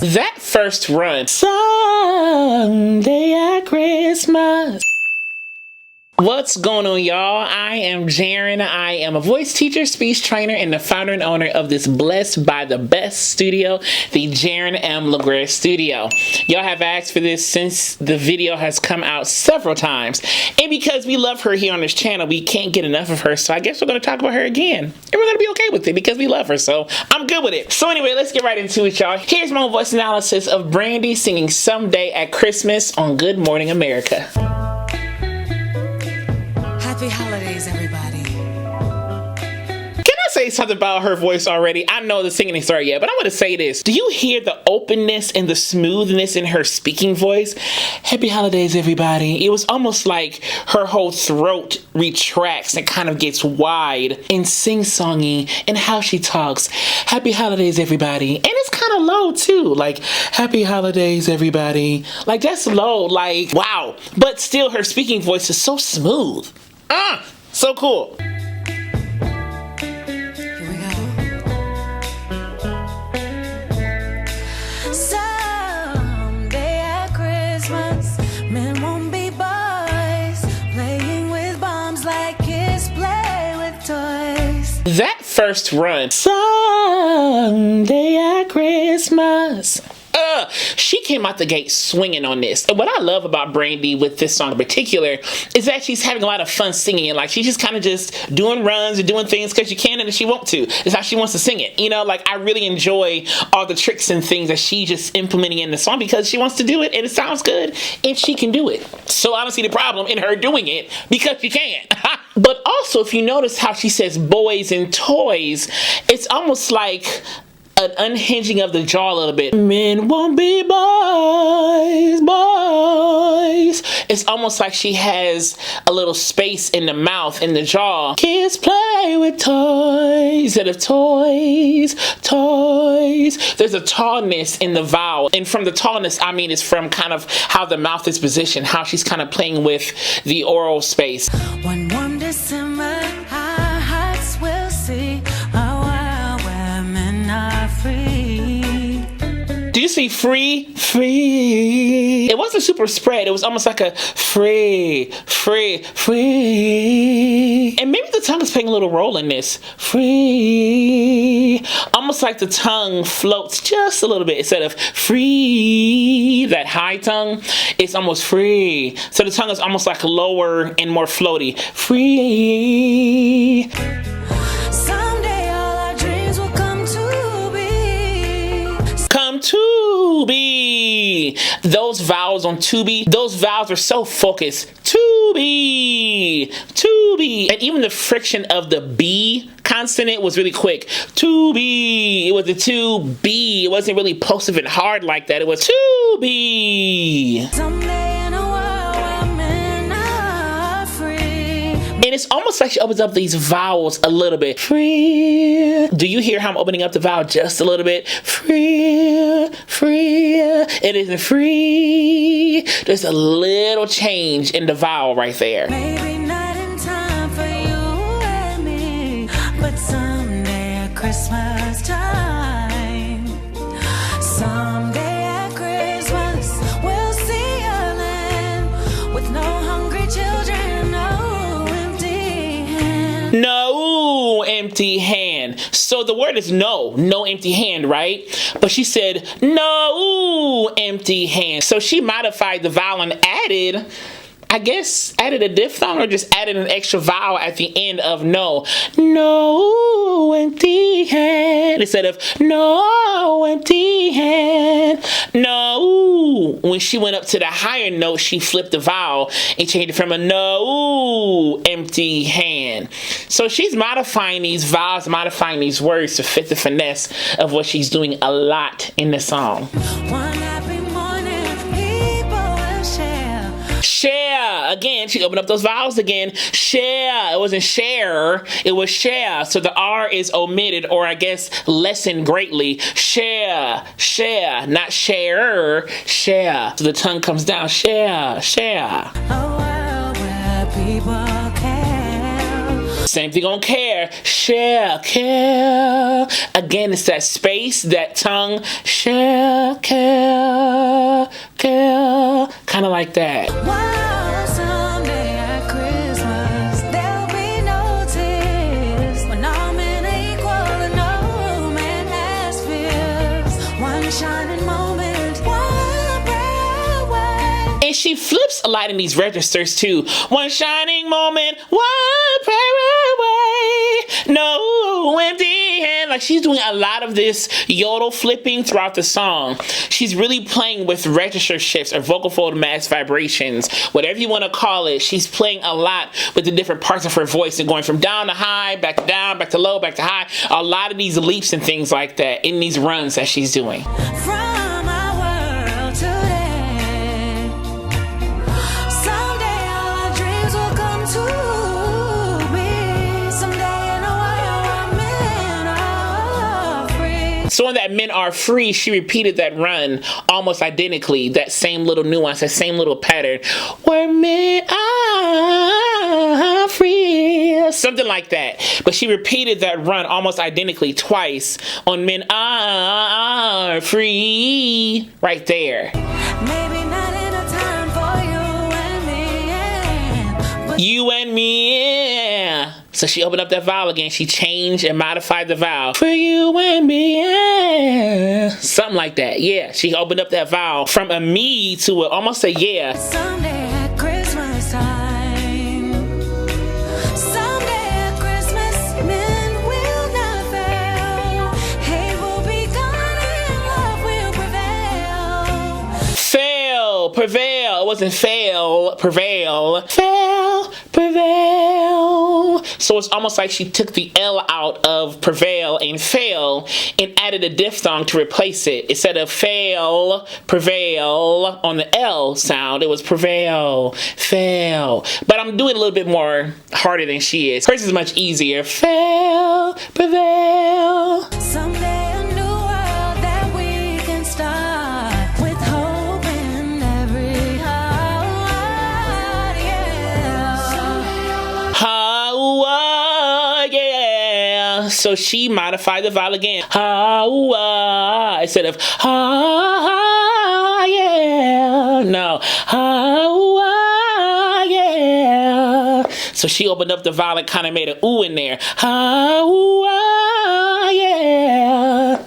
That first run, someday at Christmas. What's going on, y'all? I am Jaren. I am a voice teacher, speech trainer, and the founder and owner of this Blessed by the Best studio, the Jaren M. LaGuerre studio. Y'all have asked for this since the video has come out several times. And because we love her here on this channel, we can't get enough of her. So I guess we're going to talk about her again. And we're going to be okay with it because we love her. So I'm good with it. So anyway, let's get right into it, y'all. Here's my voice analysis of Brandy singing Someday at Christmas on Good Morning America. Happy holidays, everybody. Can I say something about her voice already? I know the singing ain't started yet, but I want to say this. Do you hear the openness and the smoothness in her speaking voice? Happy holidays, everybody. It was almost like her whole throat retracts and kind of gets wide and sing-songy in how she talks. Happy holidays, everybody. And it's kind of low, too. Like, happy holidays, everybody. Like, that's low. Like, wow. But still, her speaking voice is so smooth. So cool. Here we go. Someday at Christmas, men won't be boys, playing with bombs like kids play with toys. That first run, someday at Christmas. She came out the gate swinging on this. And what I love about Brandy with this song in particular is that she's having a lot of fun singing it. Like, she's just kind of just doing runs and doing things because she can and she wants to. It's how she wants to sing it. You know, like, I really enjoy all the tricks and things that she just implementing in the song because she wants to do it and it sounds good and she can do it. So I don't see the problem in her doing it because she can. But also, if you notice how she says boys and toys, it's almost like an unhinging of the jaw a little bit. Men won't be boys, boys. It's almost like she has a little space in the mouth, in the jaw. Kids play with toys instead of toys, toys. There's a tallness in the vowel. And from the tallness, I mean, it's from kind of how the mouth is positioned, how she's kind of playing with the oral space. One warm December, our hearts will see our women are free. Do you see free? Free. It wasn't super spread. It was almost like a free, free, free. And maybe the tongue is playing a little role in this. Free. Almost like the tongue floats just a little bit. Instead of free, that high tongue, it's almost free. So the tongue is almost like lower and more floaty. Free. To be. Those vowels on to be, those vowels are so focused. To be, to be. And even the friction of the B consonant was really quick. To be. It was a to be. It wasn't really plosive and hard like that. It was to be. Someday in a world where men are free. And it's almost like she opens up these vowels a little bit. Free. Do you hear how I'm opening up the vowel just a little bit? Free, free. It isn't free. There's a little change in the vowel right there. Maybe not in time for you and me, but someday at Christmas time. Someday at Christmas, we'll see a land with no hungry children, no empty hand. No empty hand. So the word is no empty hand, right? But she said no empty hand. So she modified the vowel and added, I guess, added a diphthong or just added an extra vowel at the end of no. No empty hand. Instead of no empty hand. No. When she went up to the higher note, she flipped the vowel and changed it from a no empty hand. So she's modifying these vowels, modifying these words to fit the finesse of what she's doing a lot in the song. One happy morning, people will share. Share. Again, she opened up those vowels again. Share. It wasn't share. It was share. So the R is omitted, or I guess lessened greatly. Share. Share. Not share. Share. So the tongue comes down. Share. Share. A world where people care. Same thing on care. Share, care. Again, it's that space, that tongue. Share, care, care. Kind of like that. Wow, someday at Christmas there'll be no tears when all men are equal and no man has fears. One shining moment, one prayer away. And she flips a lot in these registers too. One shining moment, one prayer away. No empty hand. Like she's doing a lot of this yodel flipping throughout the song. She's really playing with register shifts or vocal fold mass vibrations, whatever you want to call it. She's playing a lot with the different parts of her voice and going from down to high, back to down, back to low, back to high. A lot of these leaps and things like that in these runs that she's doing. From our world today, someday all our dreams will come to be. Someday in a while our men are free. So in that Men Are Free, she repeated that run almost identically, that same little nuance, that same little pattern. Where men are free, something like that. But she repeated that run almost identically twice on Men Are Free, right there. Maybe not in a time for you and me, yeah, but You and me, yeah. So she opened up that vowel again. She changed and modified the vowel. For you and me, yeah. Something like that, yeah. She opened up that vowel from a me to almost a yeah. someday at Christmas time, someday at Christmas, men will not fail. Hate will be gone and love will prevail. Fail, prevail. It wasn't fail, prevail. Fail, prevail. So it's almost like she took the L out of prevail and fail and added a diphthong to replace it. Instead of fail, prevail on the L sound, it was prevail, fail. But I'm doing a little bit more harder than she is. Hers is much easier. Fail, prevail. Someday a new world that we can start with hope in every heart, yeah. Yeah. So she modified the vowel again. Instead of yeah. No. Yeah. So she opened up the vowel and kind of made an ooh in there. Yeah.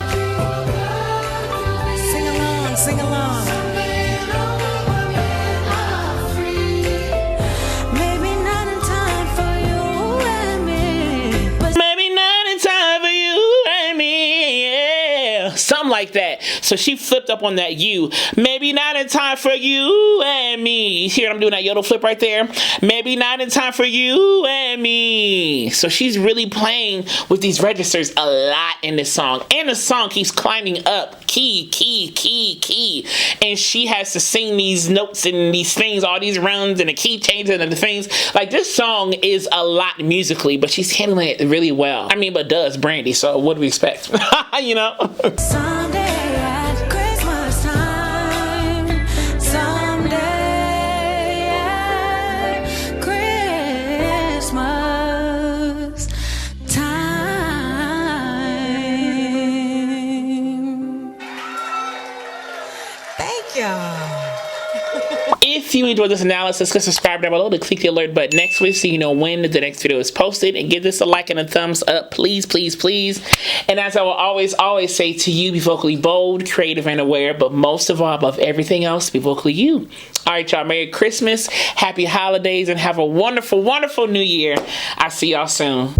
Sing along, sing along. Maybe not in time for you and me, but Maybe not in time for you and me, yeah. Something like that. So she flipped up on that you. Maybe not in time for you and me. You hear I'm doing that yodel flip right there? Maybe not in time for you and me. So she's really playing with these registers a lot in this song. And the song keeps climbing up. Key, key, key, key. And she has to sing these notes and these things, all these runs and the key changes and the things. Like this song is a lot musically, but she's handling it really well. I mean, but does Brandy, so what do we expect? You know? someday at Christmas time, someday at Christmas time. Thank y'all. If you enjoyed this analysis, click subscribe down below to click the alert button next week so you know when the next video is posted, and give this a like and a thumbs up, please, please, please. And as I will always say to you, be vocally bold, creative, and aware, but most of all, above everything else, be vocally you. All right, y'all, Merry Christmas, Happy Holidays, and have a wonderful, wonderful New Year. I'll see y'all soon.